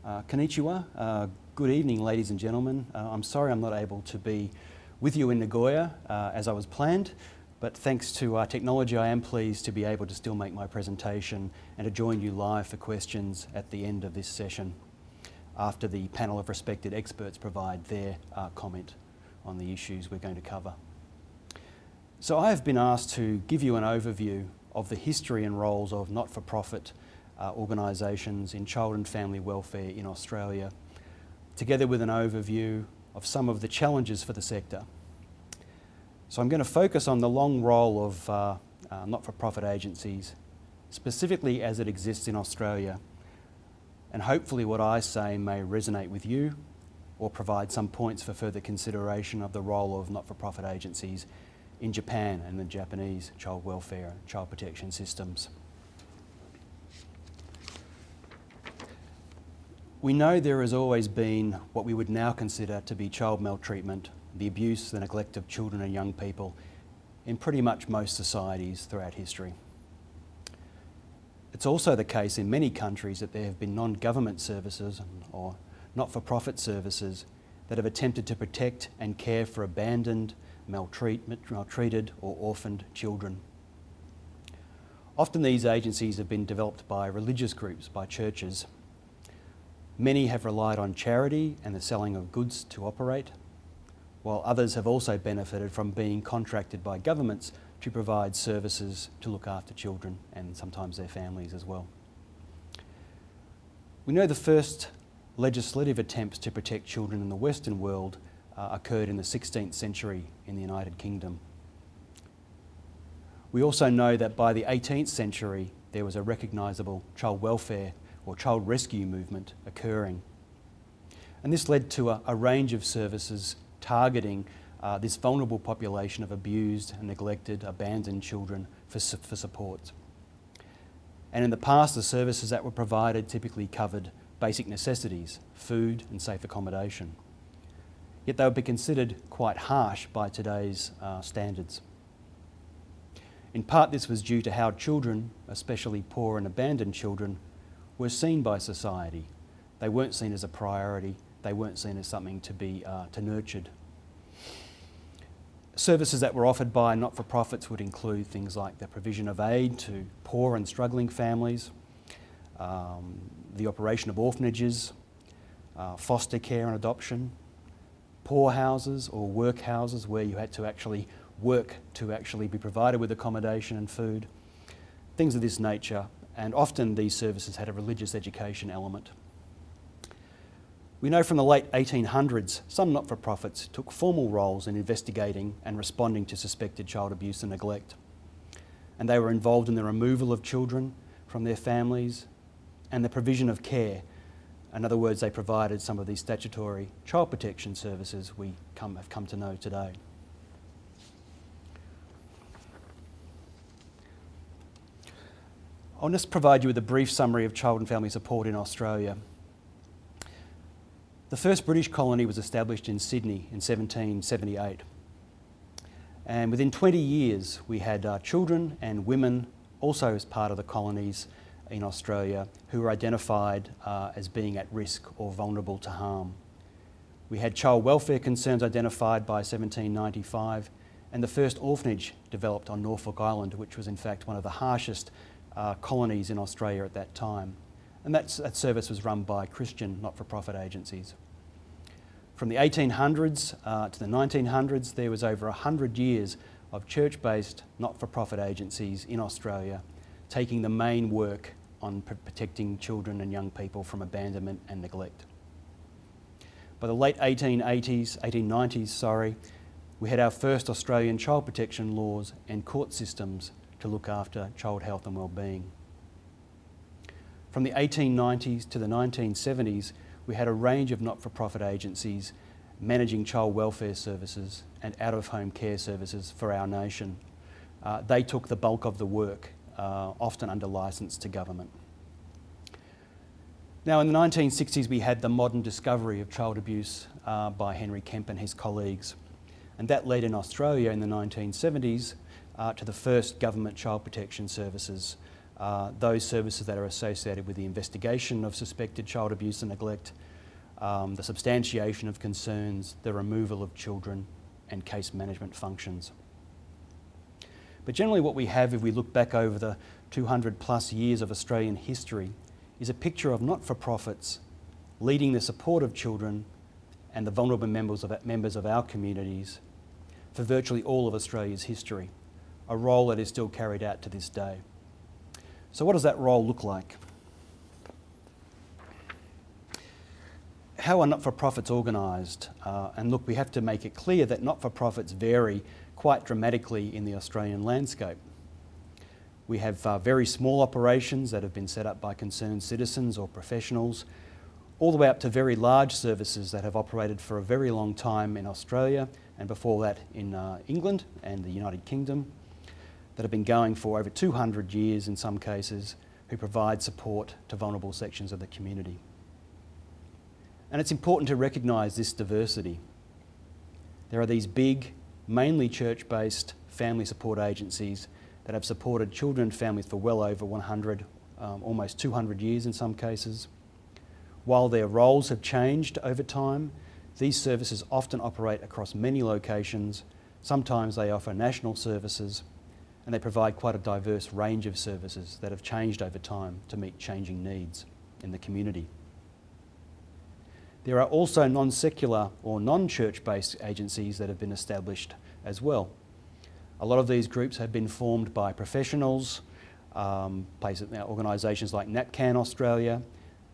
Konnichiwa. Good evening, ladies and gentlemen. I'm sorry I'm not able to be with you in Nagoya as I was planned, but thanks to technology I am pleased to be able to still make my presentation and to join you live for questions at the end of this session after the panel of respected experts provide their comment on the issues we're going to cover. So I have been asked to give you an overview of the history and roles of not-for-profit organisations in child and family welfare in Australia, together with an overview of some of the challenges for the sector. So I'm going to focus on the long role of not-for-profit agencies, specifically as it exists in Australia, and hopefully what I say may resonate with you or provide some points for further consideration of the role of not-for-profit agencies in Japan and the Japanese child welfare and child protection systems. We know there has always been what we would now consider to be child maltreatment, the abuse, the neglect of children and young people in pretty much most societies throughout history. It's also the case in many countries that there have been non-government services or not-for-profit services that have attempted to protect and care for abandoned, maltreated or orphaned children. Often these agencies have been developed by religious groups, by churches. Many have relied on charity and the selling of goods to operate, while others have also benefited from being contracted by governments to provide services to look after children and sometimes their families as well. We know the first legislative attempts to protect children in the Western world occurred in the 16th century in the United Kingdom. We also know that by the 18th century there was a recognisable child welfare or child rescue movement occurring. And this led to a range of services targeting this vulnerable population of abused and neglected, abandoned children for support. And in the past, the services that were provided typically covered basic necessities, food and safe accommodation. Yet they would be considered quite harsh by today's standards. In part, this was due to how children, especially poor and abandoned children, were seen by society. They weren't seen as a priority. They weren't seen as something to be nurtured. Services that were offered by not-for-profits would include things like the provision of aid to poor and struggling families, the operation of orphanages, foster care and adoption, poor houses or work houses where you had to actually work to actually be provided with accommodation and food, things of this nature. And often these services had a religious education element. We know from the late 1800s, some not-for-profits took formal roles in investigating and responding to suspected child abuse and neglect. And they were involved in the removal of children from their families and the provision of care. In other words, they provided some of these statutory child protection services we have come to know today. I'll just provide you with a brief summary of child and family support in Australia. The first British colony was established in Sydney in 1778. And within 20 years, we had children and women also as part of the colonies in Australia who were identified as being at risk or vulnerable to harm. We had child welfare concerns identified by 1795, and the first orphanage developed on Norfolk Island, which was in fact one of the harshest colonies in Australia at that time. And that service was run by Christian not-for-profit agencies. From the 1800s to the 1900s, there was over 100 years of church-based not-for-profit agencies in Australia taking the main work on protecting children and young people from abandonment and neglect. By the late 1890s, we had our first Australian child protection laws and court systems to look after child health and well-being. From the 1890s to the 1970s, we had a range of not-for-profit agencies managing child welfare services and out-of-home care services for our nation. They took the bulk of the work, often under licence to government. Now, in the 1960s, we had the modern discovery of child abuse by Henry Kemp and his colleagues. And that led in Australia in the 1970s to the first government child protection services those services that are associated with the investigation of suspected child abuse and neglect, the substantiation of concerns, the removal of children, and case management functions. But generally what we have, if we look back over the 200 plus years of Australian history, is a picture of not-for-profits leading the support of children and the vulnerable members of our communities for virtually all of Australia's history, a role that is still carried out to this day. So what does that role look like? How are not-for-profits organised? And look, we have to make it clear that not-for-profits vary quite dramatically in the Australian landscape. We have very small operations that have been set up by concerned citizens or professionals, all the way up to very large services that have operated for a very long time in Australia and before that in England and the United Kingdom, that have been going for over 200 years in some cases, who provide support to vulnerable sections of the community. And it's important to recognise this diversity. There are these big, mainly church-based family support agencies that have supported children and families for well over 100, almost 200 years in some cases. While their roles have changed over time, these services often operate across many locations. Sometimes they offer national services, and they provide quite a diverse range of services that have changed over time to meet changing needs in the community. There are also non-secular or non-church-based agencies that have been established as well. A lot of these groups have been formed by professionals, organisations like NFPs Australia,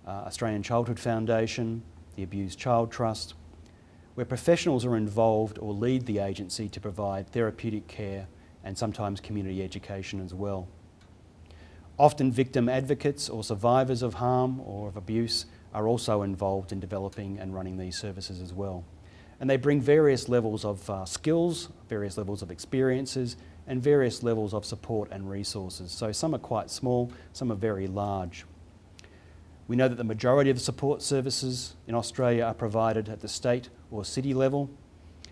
Australian Childhood Foundation, the Abused Child Trust, where professionals are involved or lead the agency to provide therapeutic care and sometimes community education as well. Often victim advocates or survivors of harm or of abuse are also involved in developing and running these services as well. And they bring various levels of skills, various levels of experiences, and various levels of support and resources. So some are quite small, some are very large. We know that the majority of the support services in Australia are provided at the state or city level,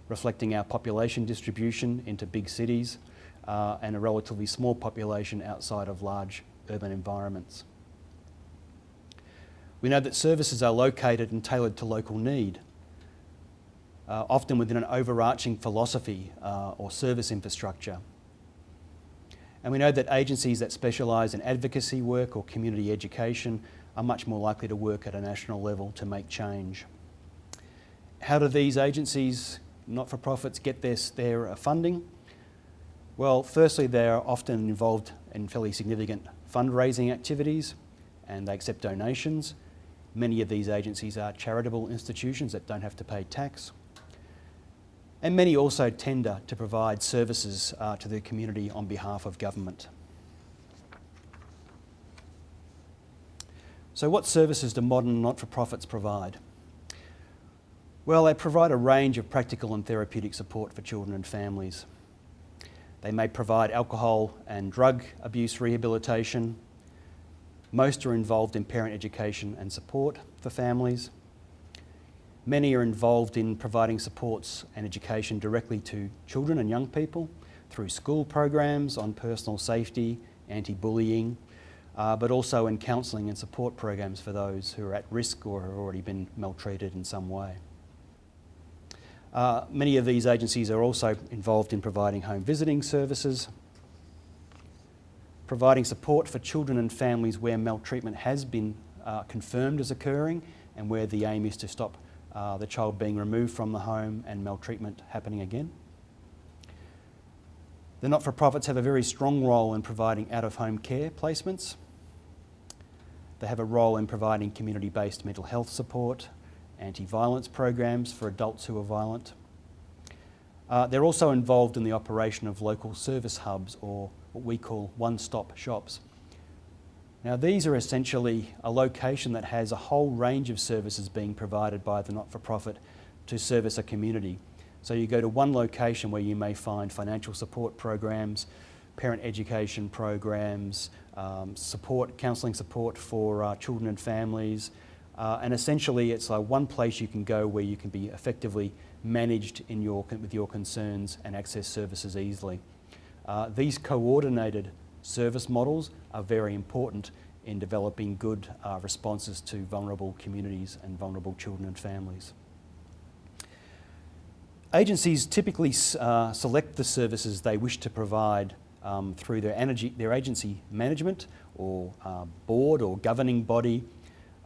reflecting our population distribution into big cities and a relatively small population outside of large urban environments. We know that services are located and tailored to local need, often within an overarching philosophy or service infrastructure. And we know that agencies that specialise in advocacy work or community education are much more likely to work at a national level to make change. How do these agencies, not-for-profits, get their funding? Well, firstly, they are often involved in fairly significant fundraising activities and they accept donations. Many of these agencies are charitable institutions that don't have to pay tax. And many also tender to provide services to the community on behalf of government. So what services do modern not-for-profits provide? Well, they provide a range of practical and therapeutic support for children and families. They may provide alcohol and drug abuse rehabilitation. Most are involved in parent education and support for families. Many are involved in providing supports and education directly to children and young people through school programs on personal safety, anti-bullying, but also in counselling and support programs for those who are at risk or have already been maltreated in some way. Many of these agencies are also involved in providing home visiting services, providing support for children and families where maltreatment has been confirmed as occurring and where the aim is to stop the child being removed from the home and maltreatment happening again. The not-for-profits have a very strong role in providing out-of-home care placements. They have a role in providing community-based mental health support, anti-violence programs for adults who are violent. They're also involved in the operation of local service hubs, or what we call one-stop shops. Now, these are essentially a location that has a whole range of services being provided by the not-for-profit to service a community. So you go to one location where you may find financial support programs, parent education programs, counselling support for children and families, and essentially it's like one place you can go where you can be effectively managed with your concerns and access services easily. These coordinated service models are very important in developing good responses to vulnerable communities and vulnerable children and families. Agencies typically select the services they wish to provide through their agency management or board or governing body,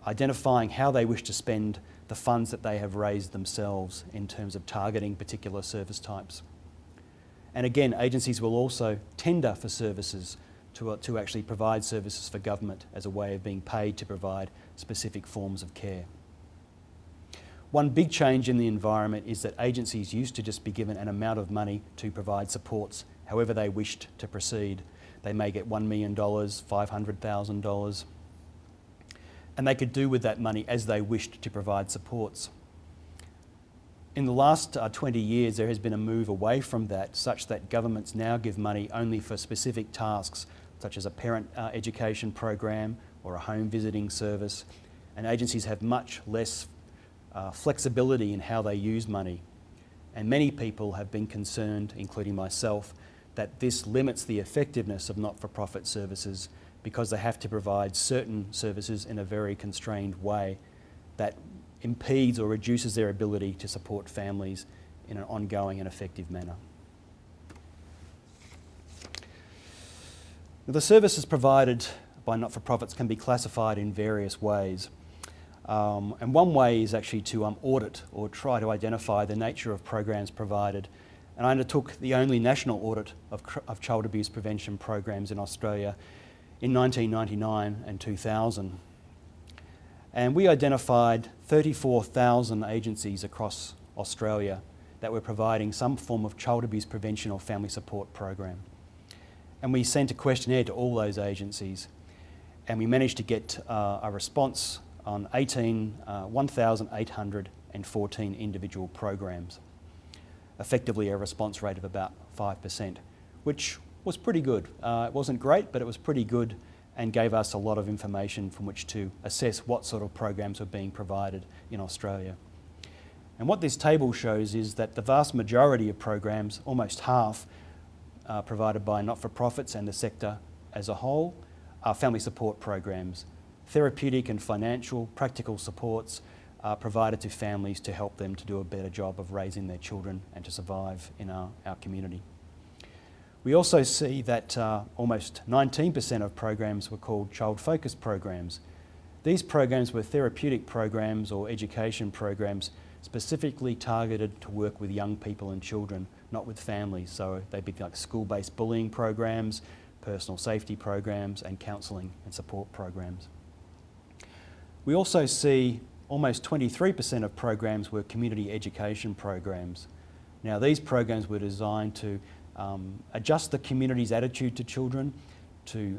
identifying how they wish to spend the funds that they have raised themselves in terms of targeting particular service types. And again, agencies will also tender for services to actually provide services for government as a way of being paid to provide specific forms of care. One big change in the environment is that agencies used to just be given an amount of money to provide supports however they wished to proceed. They may get $1 million, $500,000, and they could do with that money as they wished to provide supports. In the last 20 years, there has been a move away from that, such that governments now give money only for specific tasks, such as a parent education program or a home visiting service, and agencies have much less flexibility in how they use money. And many people have been concerned, including myself, that this limits the effectiveness of not-for-profit services because they have to provide certain services in a very constrained way that impedes or reduces their ability to support families in an ongoing and effective manner. Now, the services provided by not-for-profits can be classified in various ways. And one way is actually to audit or try to identify the nature of programs provided. And I undertook the only national audit of child abuse prevention programs in Australia in 1999 and 2000. And we identified 34,000 agencies across Australia that were providing some form of child abuse prevention or family support program. And we sent a questionnaire to all those agencies, and we managed to get a response on 1,814 individual programs, effectively a response rate of about 5%, which was pretty good. It wasn't great, but it was pretty good and gave us a lot of information from which to assess what sort of programs were being provided in Australia. And what this table shows is that the vast majority of programs, almost half, provided by not-for-profits and the sector as a whole, are family support programs. Therapeutic and financial, practical supports are provided to families to help them to do a better job of raising their children and to survive in our community. We also see that almost 19% of programs were called child-focused programs. These programs were therapeutic programs or education programs specifically targeted to work with young people and children, not with families. So they'd be like school-based bullying programs, personal safety programs, and counselling and support programs. We also see almost 23% of programs were community education programs. Now, these programs were designed to adjust the community's attitude to children, to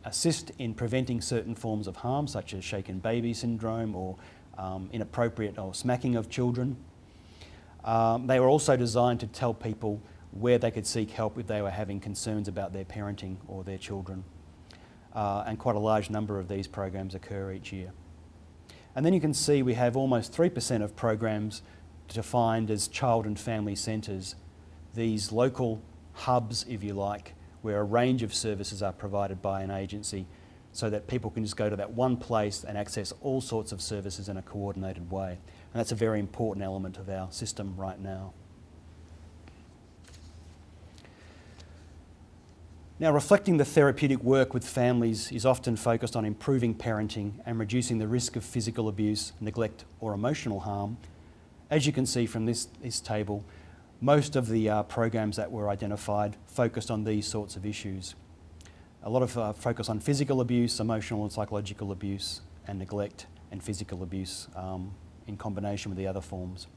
assist in preventing certain forms of harm, such as shaken baby syndrome or inappropriate or smacking of children. They were also designed to tell people where they could seek help if they were having concerns about their parenting or their children. And quite a large number of these programs occur each year. And then you can see we have almost 3% of programs defined as child and family centres, these local hubs, if you like, where a range of services are provided by an agency so that people can just go to that one place and access all sorts of services in a coordinated way. And that's a very important element of our system right now. Now, reflecting the therapeutic work with families is often focused on improving parenting and reducing the risk of physical abuse, neglect or emotional harm. As you can see from this table, most of the programs that were identified focused on these sorts of issues. A lot of focus on physical abuse, emotional and psychological abuse, and neglect and physical abuse in combination with the other forms.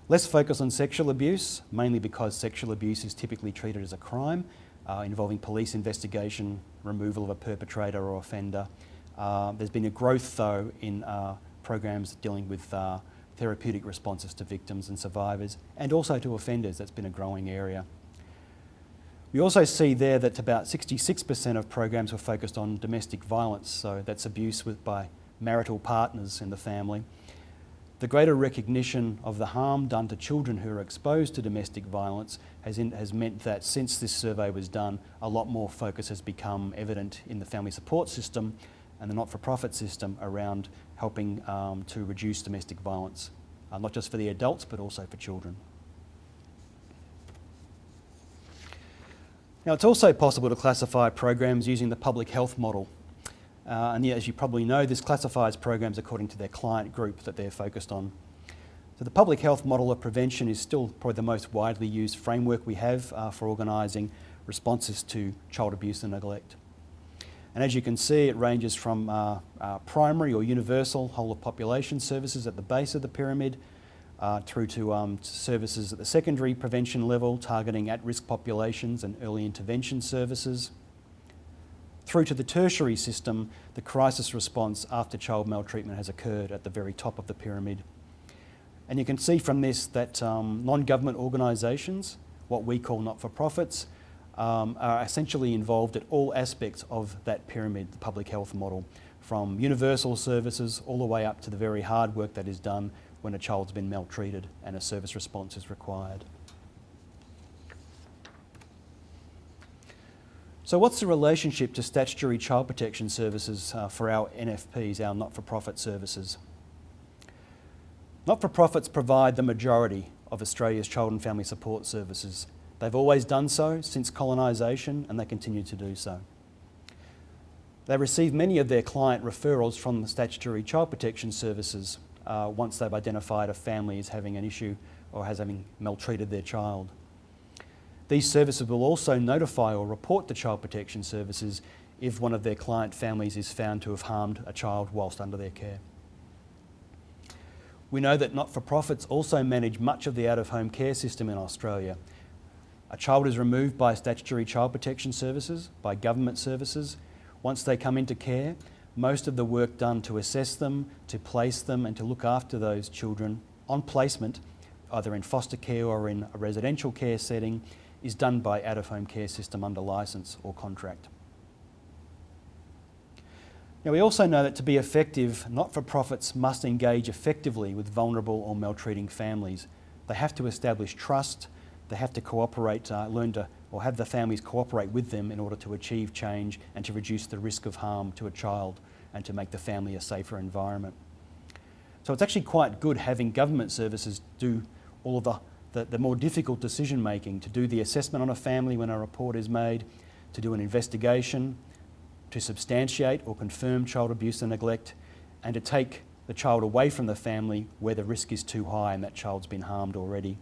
Less focus on sexual abuse, mainly because sexual abuse is typically treated as a crime, involving police investigation, removal of a perpetrator or offender. There's been a growth, though, in programs dealing with therapeutic responses to victims and survivors, and also to offenders. That's been a growing area. We also see there that about 66% of programs were focused on domestic violence, so that's abuse by marital partners in the family. The greater recognition of the harm done to children who are exposed to domestic violence has meant that since this survey was done, a lot more focus has become evident in the family support system and the not-for-profit system around helping to reduce domestic violence, not just for the adults but also for children. Now, it's also possible to classify programs using the public health model. And as you probably know, this classifies programs according to their client group that they're focused on. So the public health model of prevention is still probably the most widely used framework we have for organising responses to child abuse and neglect. And as you can see, it ranges from primary or universal whole of population services at the base of the pyramid through to services at the secondary prevention level, targeting at-risk populations and early intervention services, through to the tertiary system, the crisis response after child maltreatment has occurred at the very top of the pyramid. And you can see from this that non-government organisations, what we call not-for-profits, are essentially involved at all aspects of that pyramid, the public health model, from universal services all the way up to the very hard work that is done when a child's been maltreated and a service response is required. So what's the relationship to statutory child protection services for our NFPs, our not-for-profit services? Not-for-profits provide the majority of Australia's child and family support services. They've always done so since colonisation, and they continue to do so. They receive many of their client referrals from the statutory child protection services once they've identified a family as having an issue or has having maltreated their child. These services will also notify or report to child protection services if one of their client families is found to have harmed a child whilst under their care. We know that not-for-profits also manage much of the out-of-home care system in Australia. A child is removed by statutory child protection services, by government services. Once they come into care, most of the work done to assess them, to place them and to look after those children on placement, either in foster care or in a residential care setting, is done by out-of-home care system under licence or contract. Now, we also know that to be effective, not-for-profits must engage effectively with vulnerable or maltreating families. They have to establish trust, they have to cooperate, learn to, or have the families cooperate with them in order to achieve change and to reduce the risk of harm to a child and to make the family a safer environment. So it's actually quite good having government services do all of the more difficult decision making, to do the assessment on a family when a report is made, to do an investigation, to substantiate or confirm child abuse and neglect, and to take the child away from the family where the risk is too high and that child's been harmed already.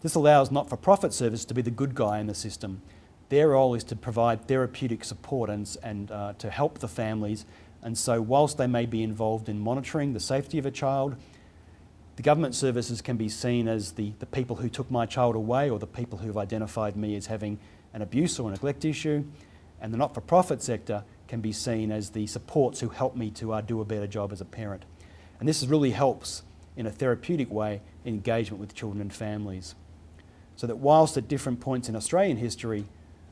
This allows not-for-profit services to be the good guy in the system. Their role is to provide therapeutic support and to help the families, and so whilst they may be involved in monitoring the safety of a child, the government services can be seen as the people who took my child away or the people who have identified me as having an abuse or neglect issue, and the not-for-profit sector can be seen as the supports who help me to do a better job as a parent. And this really helps in a therapeutic way in engagement with children and families. So that whilst at different points in Australian history,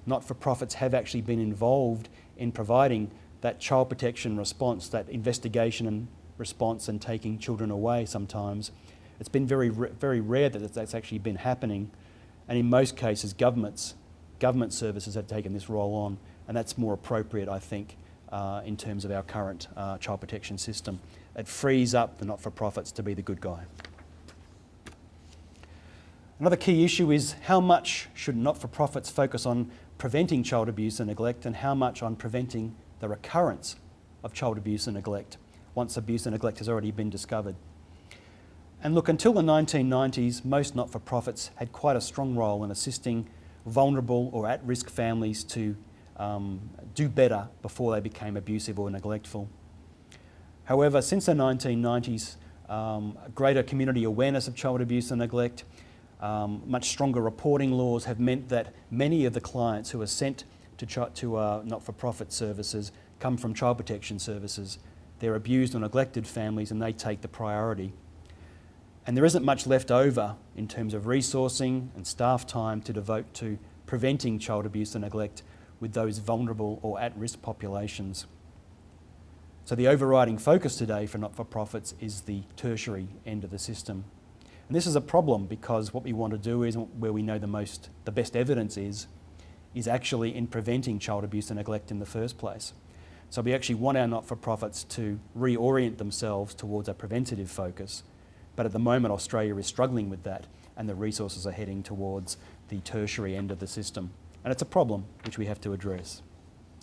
not-for-profits have actually been involved in providing that child protection response, that investigation and response and taking children away sometimes, it's been very rare that that's actually been happening, and in most cases government services have taken this role on, and that's more appropriate, I think, in terms of our current child protection system. It frees up the not-for-profits to be the good guy. Another key issue is how much should not-for-profits focus on preventing child abuse and neglect, and how much on preventing the recurrence of child abuse and neglect once abuse and neglect has already been discovered. And look, until the 1990s, most not-for-profits had quite a strong role in assisting vulnerable or at-risk families to do better before they became abusive or neglectful. However, since the 1990s, greater community awareness of child abuse and neglect, much stronger reporting laws have meant that many of the clients who are sent to not-for-profit services come from child protection services. They're abused or neglected families and they take the priority. And there isn't much left over in terms of resourcing and staff time to devote to preventing child abuse and neglect with those vulnerable or at-risk populations. So the overriding focus today for not-for-profits is the tertiary end of the system. And this is a problem because what we want to do is, where we know the best evidence is actually in preventing child abuse and neglect in the first place. So we actually want our not-for-profits to reorient themselves towards a preventative focus. But at the moment, Australia is struggling with that, and the resources are heading towards the tertiary end of the system. And it's a problem which we have to address.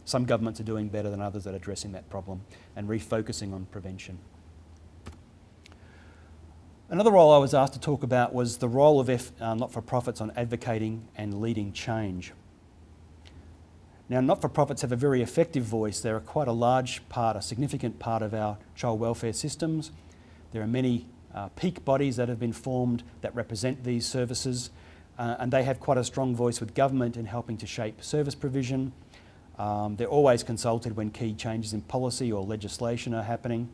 Some governments are doing better than others at addressing that problem and refocusing on prevention. Another role I was asked to talk about was the role of not-for-profits on advocating and leading change. Now, not-for-profits have a very effective voice. They're quite a large part, a significant part of our child welfare systems. There are many peak bodies that have been formed that represent these services, and they have quite a strong voice with government in helping to shape service provision. They're always consulted when key changes in policy or legislation are happening,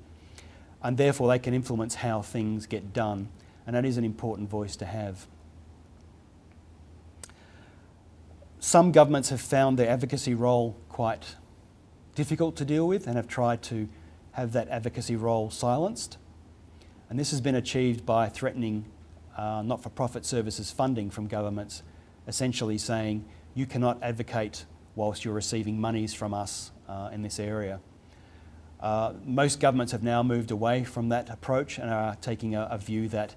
and therefore they can influence how things get done, and that is an important voice to have. Some governments have found their advocacy role quite difficult to deal with and have tried to have that advocacy role silenced. And this has been achieved by threatening not-for-profit services funding from governments, essentially saying you cannot advocate whilst you're receiving monies from us in this area. Most governments have now moved away from that approach and are taking a view that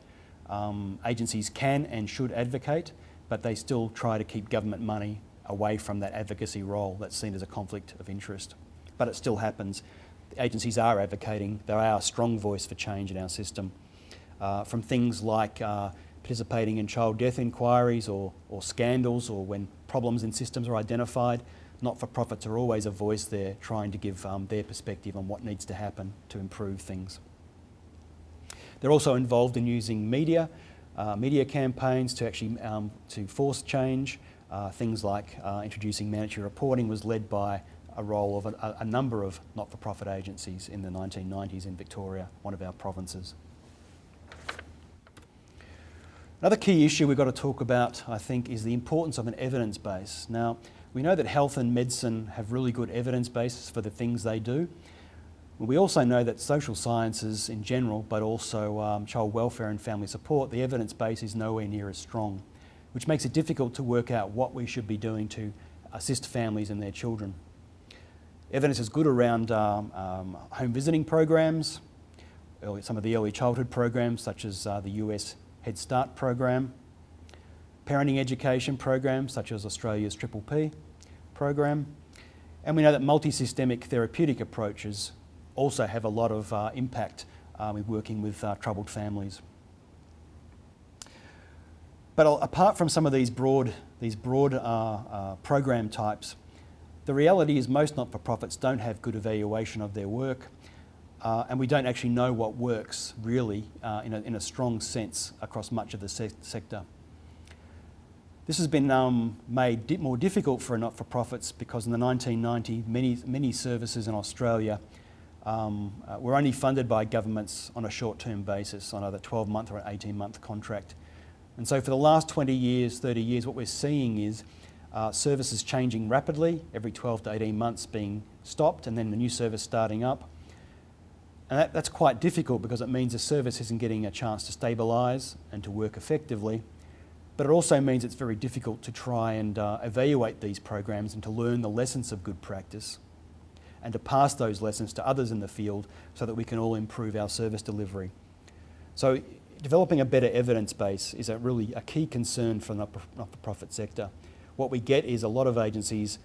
agencies can and should advocate, but they still try to keep government money away from that advocacy role that's seen as a conflict of interest. But it still happens. The agencies are advocating. They are a strong voice for change in our system. From things like participating in child death inquiries or scandals, or when problems in systems are identified, not-for-profits are always a voice there trying to give their perspective on what needs to happen to improve things. They're also involved in using media campaigns to actually to force change. Things like introducing mandatory reporting was led by a role of a number of not-for-profit agencies in the 1990s in Victoria, one of our provinces. Another key issue we've got to talk about, I think, is the importance of an evidence base. Now, we know that health and medicine have really good evidence bases for the things they do. We also know that social sciences in general, but also child welfare and family support, the evidence base is nowhere near as strong, which makes it difficult to work out what we should be doing to assist families and their children. Evidence is good around home visiting programs, some of the early childhood programs such as the US Head Start program, parenting education programs such as Australia's Triple P program, and we know that multi-systemic therapeutic approaches also have a lot of impact with working with troubled families. But apart from some of these broad program types, the reality is most not-for-profits don't have good evaluation of their work, and we don't actually know what works really in a strong sense across much of the sector. This has been made more difficult for not-for-profits because in the 1990s, many services in Australia were only funded by governments on a short-term basis, on either 12-month or an 18-month contract. And so for the last 20 years, 30 years, what we're seeing is services changing rapidly, every 12 to 18 months being stopped and then the new service starting up. And that's quite difficult because it means the service isn't getting a chance to stabilise and to work effectively. But it also means it's very difficult to try and evaluate these programs and to learn the lessons of good practice and to pass those lessons to others in the field so that we can all improve our service delivery. So developing a better evidence base is really a key concern for the not-for-profit sector. What we get is a lot of agencies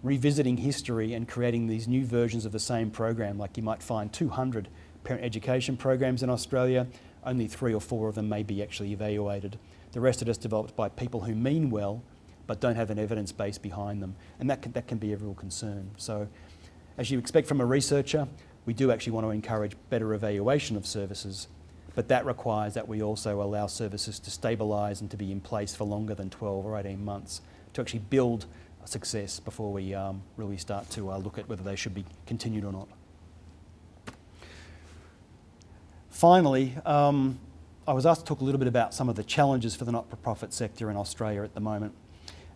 revisiting history and creating these new versions of the same program. Like you might find 200 parent education programs in Australia, only 3 or 4 of them may be actually evaluated. The rest are just developed by people who mean well but don't have an evidence base behind them, and that can be a real concern. So as you expect from a researcher, we do actually want to encourage better evaluation of services, but that requires that we also allow services to stabilise and to be in place for longer than 12 or 18 months to actually build success before we really start to look at whether they should be continued or not. Finally, I was asked to talk a little bit about some of the challenges for the not-for-profit sector in Australia at the moment.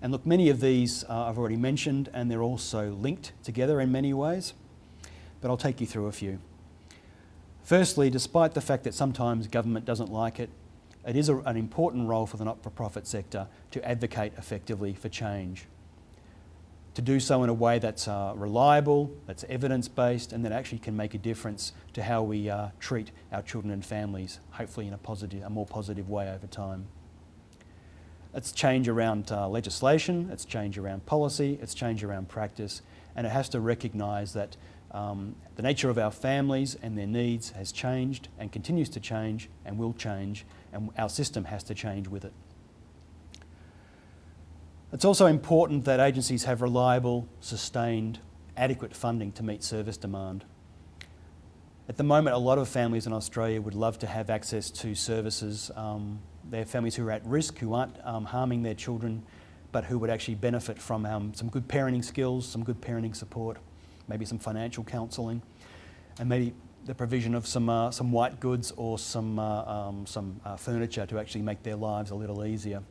And look, many of these I've already mentioned, and they're also linked together in many ways. but I'll take you through a few. Firstly, despite the fact that sometimes government doesn't like it, it is an important role for the not-for-profit sector to advocate effectively for change. To do so in a way that's reliable, that's evidence-based, and that actually can make a difference to how we treat our children and families, hopefully in a more positive way over time. It's change around legislation, it's change around policy, it's change around practice, and it has to recognise that the nature of our families and their needs has changed and continues to change and will change, and our system has to change with it. It's also important that agencies have reliable, sustained, adequate funding to meet service demand. At the moment, a lot of families in Australia would love to have access to services. They're families who are at risk, who aren't harming their children, but who would actually benefit from some good parenting skills, some good parenting support, maybe some financial counselling, and maybe the provision of some white goods or some furniture to actually make their lives a little easier.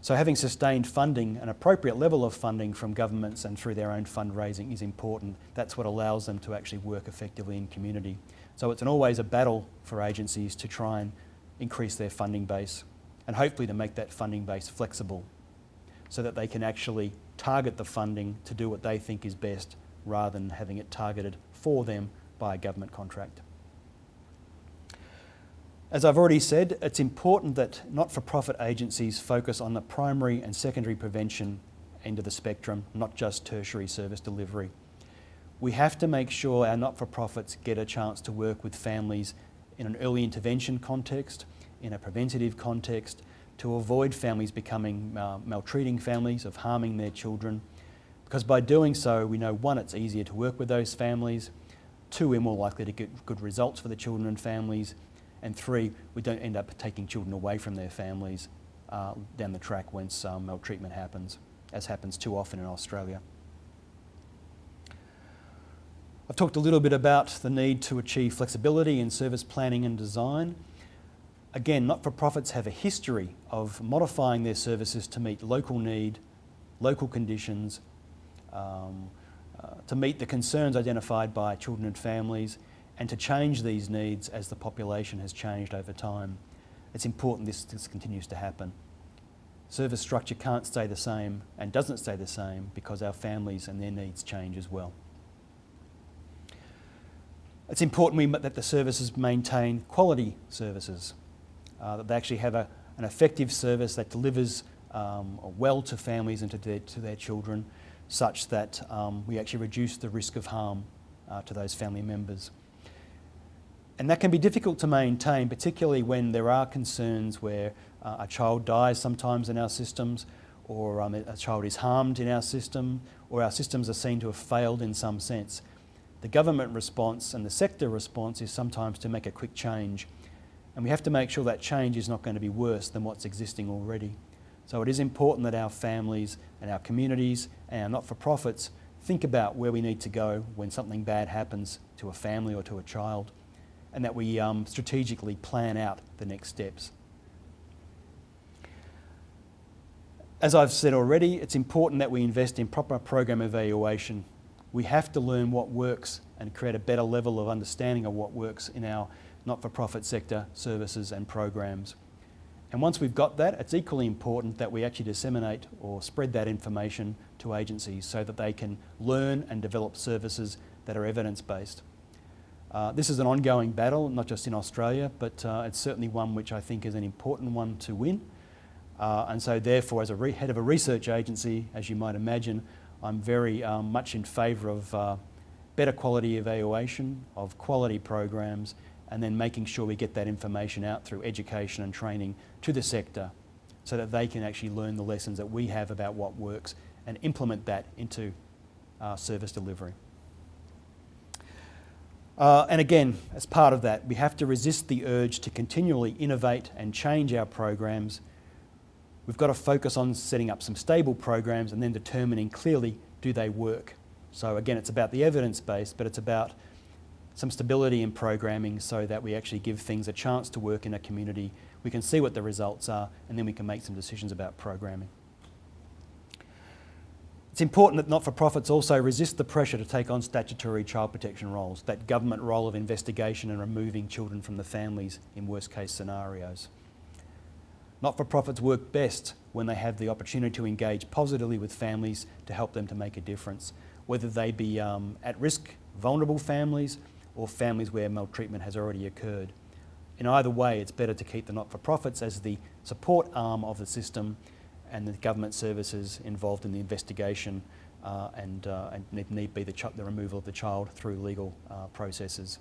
So having sustained funding, an appropriate level of funding from governments and through their own fundraising is important. That's what allows them to actually work effectively in community. So it's always a battle for agencies to try and increase their funding base, and hopefully to make that funding base flexible so that they can actually target the funding to do what they think is best rather than having it targeted for them by a government contract. As I've already said, it's important that not-for-profit agencies focus on the primary and secondary prevention end of the spectrum, not just tertiary service delivery. We have to make sure our not-for-profits get a chance to work with families in an early intervention context, in a preventative context, to avoid families becoming maltreating families, of harming their children. Because by doing so, we know, one, it's easier to work with those families, two, we're more likely to get good results for the children and families, and three, we don't end up taking children away from their families down the track once maltreatment happens, as happens too often in Australia. I've talked a little bit about the need to achieve flexibility in service planning and design. Again, not-for-profits have a history of modifying their services to meet local need, local conditions, to meet the concerns identified by children and families, and to change these needs as the population has changed over time. It's important this continues to happen. Service structure can't stay the same and doesn't stay the same because our families and their needs change as well. It's important that the services maintain quality services, that they actually have an effective service that delivers well to families and to their children, such that we actually reduce the risk of harm to those family members. And that can be difficult to maintain, particularly when there are concerns where a child dies sometimes in our systems, or a child is harmed in our system, or our systems are seen to have failed in some sense. The government response and the sector response is sometimes to make a quick change, and we have to make sure that change is not going to be worse than what's existing already. So it is important that our families and our communities and our not-for-profits think about where we need to go when something bad happens to a family or to a child, and that we strategically plan out the next steps. As I've said already, it's important that we invest in proper program evaluation. We have to learn what works and create a better level of understanding of what works in our not-for-profit sector services and programs. And once we've got that, it's equally important that we actually disseminate or spread that information to agencies so that they can learn and develop services that are evidence-based. This is an ongoing battle, not just in Australia, but it's certainly one which I think is an important one to win. And so therefore, as a head of a research agency, as you might imagine, I'm very much in favour of better quality evaluation, of quality programs, and then making sure we get that information out through education and training to the sector so that they can actually learn the lessons that we have about what works and implement that into service delivery. And again, as part of that, we have to resist the urge to continually innovate and change our programs. We've got to focus on setting up some stable programs and then determining clearly, do they work? So again, it's about the evidence base, but it's about some stability in programming so that we actually give things a chance to work in a community. We can see what the results are, and then we can make some decisions about programming. It's important that not-for-profits also resist the pressure to take on statutory child protection roles, that government role of investigation and removing children from the families in worst-case scenarios. Not-for-profits work best when they have the opportunity to engage positively with families to help them to make a difference, whether they be at-risk, vulnerable families or families where maltreatment has already occurred. In either way, it's better to keep the not-for-profits as the support arm of the system and the government services involved in the investigation and if need be the removal of the child through legal processes.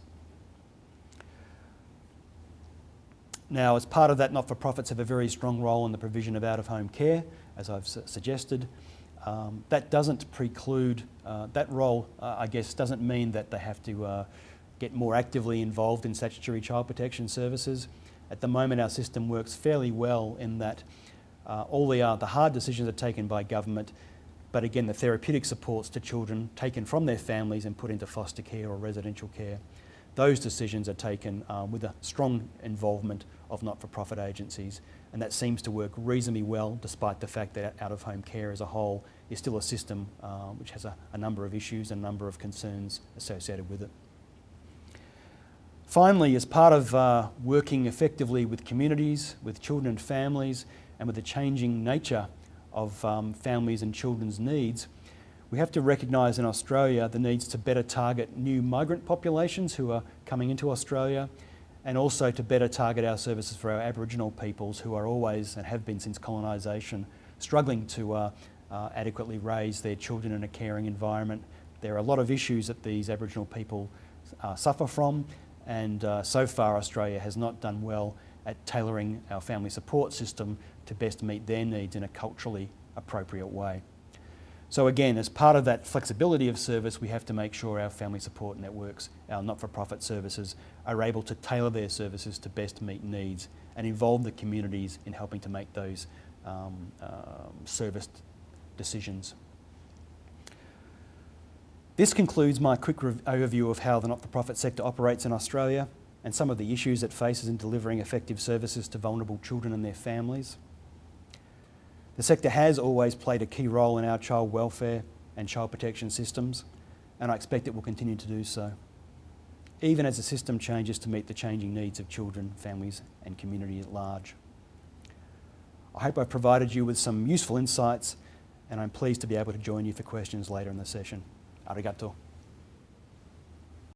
Now, as part of that, not-for-profits have a very strong role in the provision of out-of-home care, as I've suggested. That doesn't preclude, that role, I guess, doesn't mean that they have to get more actively involved in statutory child protection services. At the moment, our system works fairly well in that all the hard decisions are taken by government, but again, the therapeutic supports to children taken from their families and put into foster care or residential care, those decisions are taken with a strong involvement of not-for-profit agencies, and that seems to work reasonably well, despite the fact that out-of-home care as a whole is still a system which has a number of issues and a number of concerns associated with it. Finally, as part of working effectively with communities, with children and families, and with the changing nature of families and children's needs, we have to recognise in Australia the needs to better target new migrant populations who are coming into Australia, and also to better target our services for our Aboriginal peoples who are always, and have been since colonisation, struggling to adequately raise their children in a caring environment. There are a lot of issues that these Aboriginal people suffer from, and so far Australia has not done well at tailoring our family support system to best meet their needs in a culturally appropriate way. So again, as part of that flexibility of service, we have to make sure our family support networks, our not-for-profit services, are able to tailor their services to best meet needs and involve the communities in helping to make those service decisions. This concludes my quick overview of how the not-for-profit sector operates in Australia and some of the issues it faces in delivering effective services to vulnerable children and their families. The sector has always played a key role in our child welfare and child protection systems, and I expect it will continue to do so, even as the system changes to meet the changing needs of children, families and community at large. I hope I've provided you with some useful insights, and I'm pleased to be able to join you for questions later in the session. Arigato.